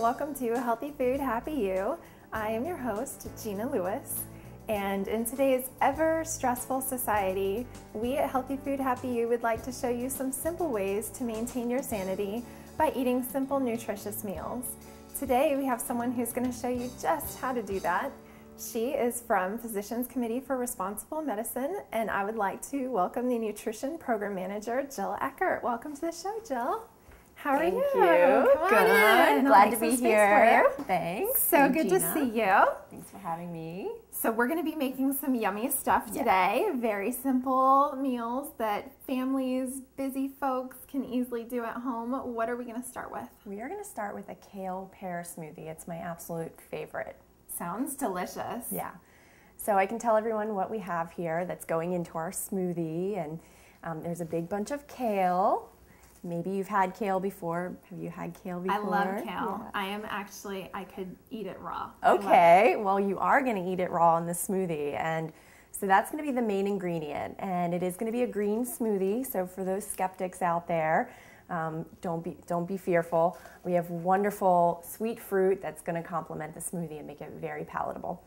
welcome to Healthy Food, Happy You. I am your host, Gina Lewis, and in today's ever-stressful society, we at Healthy Food, Happy You would like to show you some simple ways to maintain your sanity by eating simple, nutritious meals. Today, we have someone who's going to show you just how to do that. She is from Physicians Committee for Responsible Medicine, and I would like to welcome the Nutrition Program Manager, Jill Eckart. Welcome to the show, Jill. How are you? Good. Glad to be here. Thanks. So good to see you. Thanks for having me. So we're going to be making some yummy stuff today. Very simple meals that families, busy folks can easily do at home. What are we going to start with? We are going to start with a kale pear smoothie. It's my absolute favorite. Sounds delicious. Yeah. So I can tell everyone what we have here that's going into our smoothie. And there's a big bunch of kale. Maybe you've had kale before. Have you had kale before? I love kale. Yeah. I could eat it raw. Okay, well you are going to eat it raw in the smoothie. And so that's going to be the main ingredient. And it is going to be a green smoothie. So for those skeptics out there, don't be fearful. We have wonderful sweet fruit that's going to complement the smoothie and make it very palatable.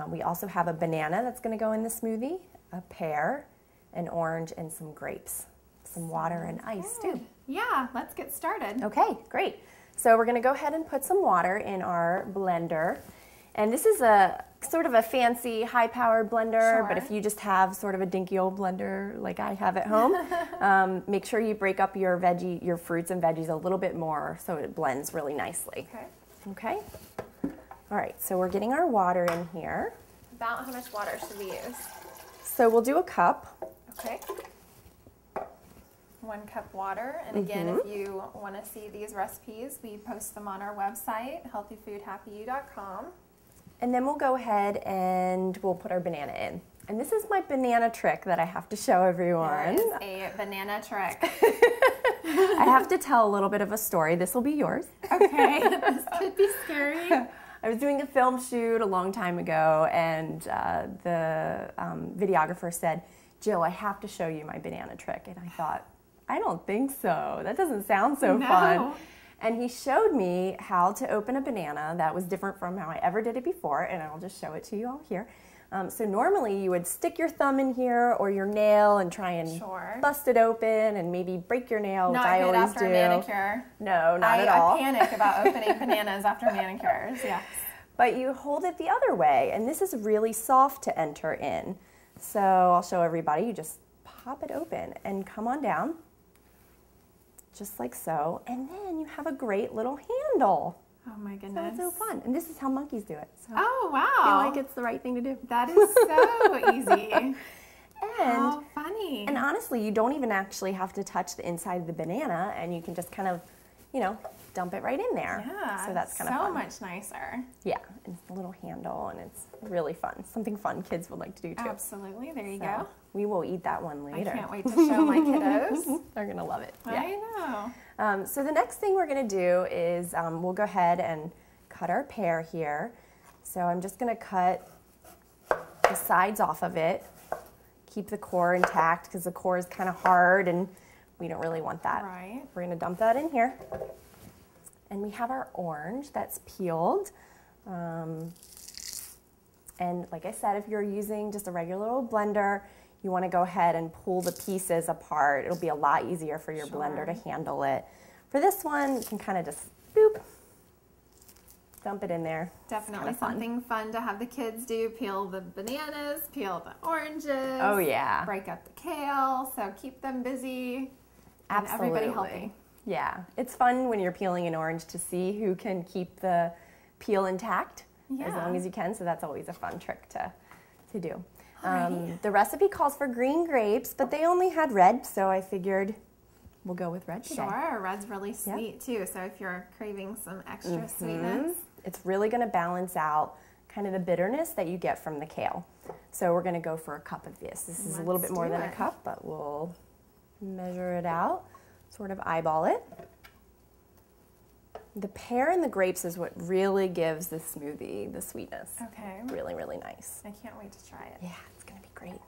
We also have a banana that's going to go in the smoothie, a pear, an orange, and some grapes. Some water and ice too. Yeah, let's get started. Okay, great. So we're going to go ahead and put some water in our blender. And this is a sort of a fancy high-powered blender, but if you just have sort of a dinky old blender like I have at home, make sure you break up your fruits and veggies a little bit more so it blends really nicely. Okay. All right, so we're getting our water in here. About how much water should we use? So we'll do a cup. Okay. 1 cup water, and again, if you want to see these recipes, we post them on our website, healthyfoodhappyu.com. And then we'll go ahead and we'll put our banana in. And this is my banana trick that I have to show everyone. There is a banana trick. I have to tell a little bit of a story. This will be yours. Okay, this could be scary. I was doing a film shoot a long time ago, and the videographer said, "Jill, I have to show you my banana trick." And I thought, I don't think so. That doesn't sound so fun. And he showed me how to open a banana that was different from how I ever did it before, and I'll just show it to you all here. So normally you would stick your thumb in here or your nail and try and bust it open and maybe break your nail, which I always do. Not good after a manicure. No, not at all. I panic about opening bananas after manicures, yes. But you hold it the other way, and this is really soft to enter in. So I'll show everybody. You just pop it open and come on down. Just like so, and then you have a great little handle. Oh my goodness. So it's so fun. And this is how monkeys do it. So oh wow. I feel like it's the right thing to do. That is so easy. And how funny. And honestly, you don't even actually have to touch the inside of the banana, and you can just kind of, dump it right in there. Yeah. So that's kind of fun. So much nicer. Yeah, and it's a little handle, and it's really fun. Something fun kids would like to do too. Absolutely. There you go. We will eat that one later. I can't wait to show my kiddos. They're going to love it. I know. So the next thing we're going to do is we'll go ahead and cut our pear here. So I'm just going to cut the sides off of it. Keep the core intact because the core is kind of hard and we don't really want that. Right. We're going to dump that in here. And we have our orange that's peeled. And like I said, if you're using just a regular little blender, you want to go ahead and pull the pieces apart. It'll be a lot easier for your blender to handle it. For this one, you can kind of just boop, dump it in there. Definitely something fun to have the kids do. Peel the bananas, peel the oranges. Oh yeah. Break up the kale, so keep them busy. Absolutely. And everybody healthy. Yeah, it's fun when you're peeling an orange to see who can keep the peel intact as long as you can, so that's always a fun trick to do. The recipe calls for green grapes, but they only had red, so I figured we'll go with red today. Sure, red's really sweet too, so if you're craving some extra sweetness. It's really going to balance out kind of the bitterness that you get from the kale. So we're going to go for a cup of this. This is a little bit more than a cup, but we'll measure it out, sort of eyeball it. The pear and the grapes is what really gives the smoothie the sweetness. Okay. Really, really nice. I can't wait to try it. Yeah, it's going to be great.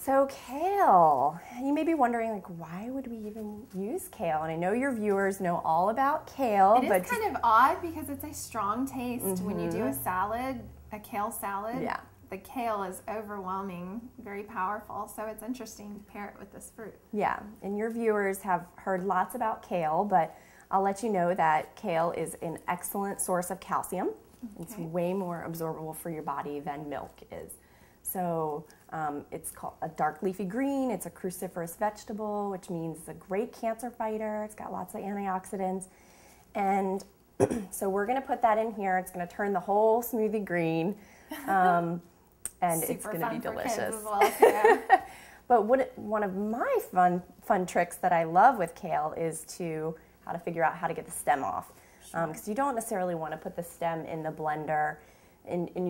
So kale, you may be wondering, like, why would we even use kale? And I know your viewers know all about kale. It is kind of odd because it's a strong taste when you do a salad, a kale salad. Yeah. The kale is overwhelming, very powerful, so it's interesting to pair it with this fruit. Yeah, and your viewers have heard lots about kale, but I'll let you know that kale is an excellent source of calcium. Okay. It's way more absorbable for your body than milk is. So it's called a dark leafy green. It's a cruciferous vegetable, which means it's a great cancer fighter. It's got lots of antioxidants. And so we're going to put that in here. It's going to turn the whole smoothie green. And it's going to be delicious. As well, yeah. But one of my fun tricks that I love with kale is how to figure out how to get the stem off. Because you don't necessarily want to put the stem in the blender,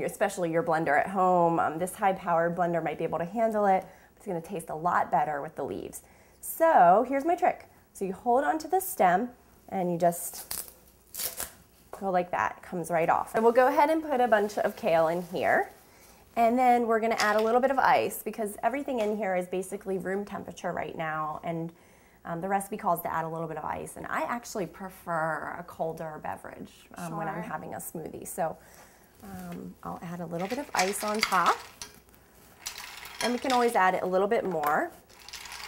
especially your blender at home. This high-powered blender might be able to handle it. It's going to taste a lot better with the leaves. So here's my trick. So you hold onto the stem and you just go like that. It comes right off. And we'll go ahead and put a bunch of kale in here. And then we're going to add a little bit of ice because everything in here is basically room temperature right now. And the recipe calls to add a little bit of ice. And I actually prefer a colder beverage when I'm having a smoothie. So I'll add a little bit of ice on top. And we can always add a little bit more.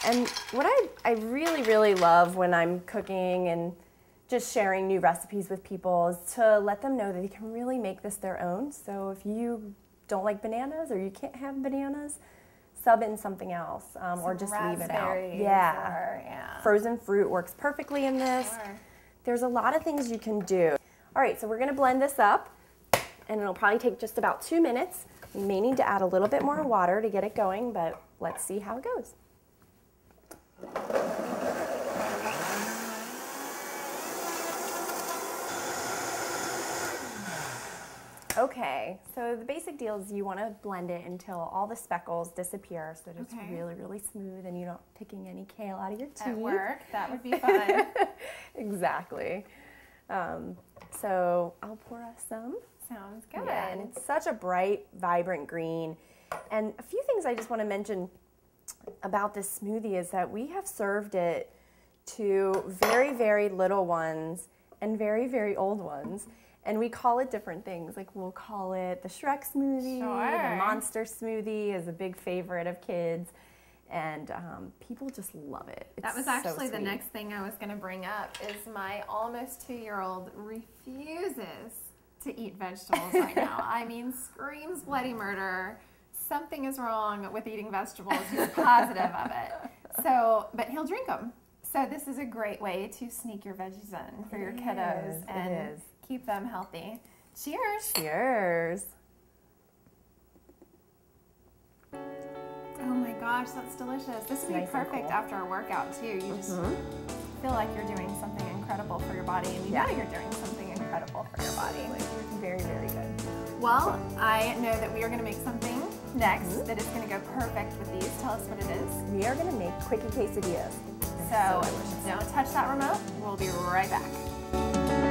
And what I really, really love when I'm cooking and just sharing new recipes with people is to let them know that they can really make this their own. So if you don't like bananas or you can't have bananas, sub in something else or just leave it out. Yeah. Frozen fruit works perfectly in this. Sure. There's a lot of things you can do. All right, so we're going to blend this up, and it'll probably take just about 2 minutes. We may need to add a little bit more water to get it going, but let's see how it goes. Okay, so the basic deal is you want to blend it until all the speckles disappear so that it's really, really smooth and you're not picking any kale out of your teeth. At work, that would be fun. Exactly. So I'll pour us some. Sounds good. Yeah, and it's such a bright, vibrant green. And a few things I just want to mention about this smoothie is that we have served it to very, very little ones and very, very old ones. And we call it different things. Like we'll call it the Shrek smoothie, the Monster smoothie is a big favorite of kids. And people just love it. It's that was actually the next thing I was going to bring up is my almost 2-year-old refuses to eat vegetables right now. I mean, screams bloody murder. Something is wrong with eating vegetables. He's positive of it. So, but he'll drink them. So this is a great way to sneak your veggies in for your kiddos and keep them healthy. Cheers. Cheers. Oh my gosh, that's delicious. This would be perfect after a workout too. You just feel like you're doing something incredible for your body, and you know you're doing something incredible for your body. Very, very good. Well, I know that we are going to make something next that is going to go perfect with these. Tell us what it is. We are going to make Quickie quesadillas. So don't touch that remote. We'll be right back.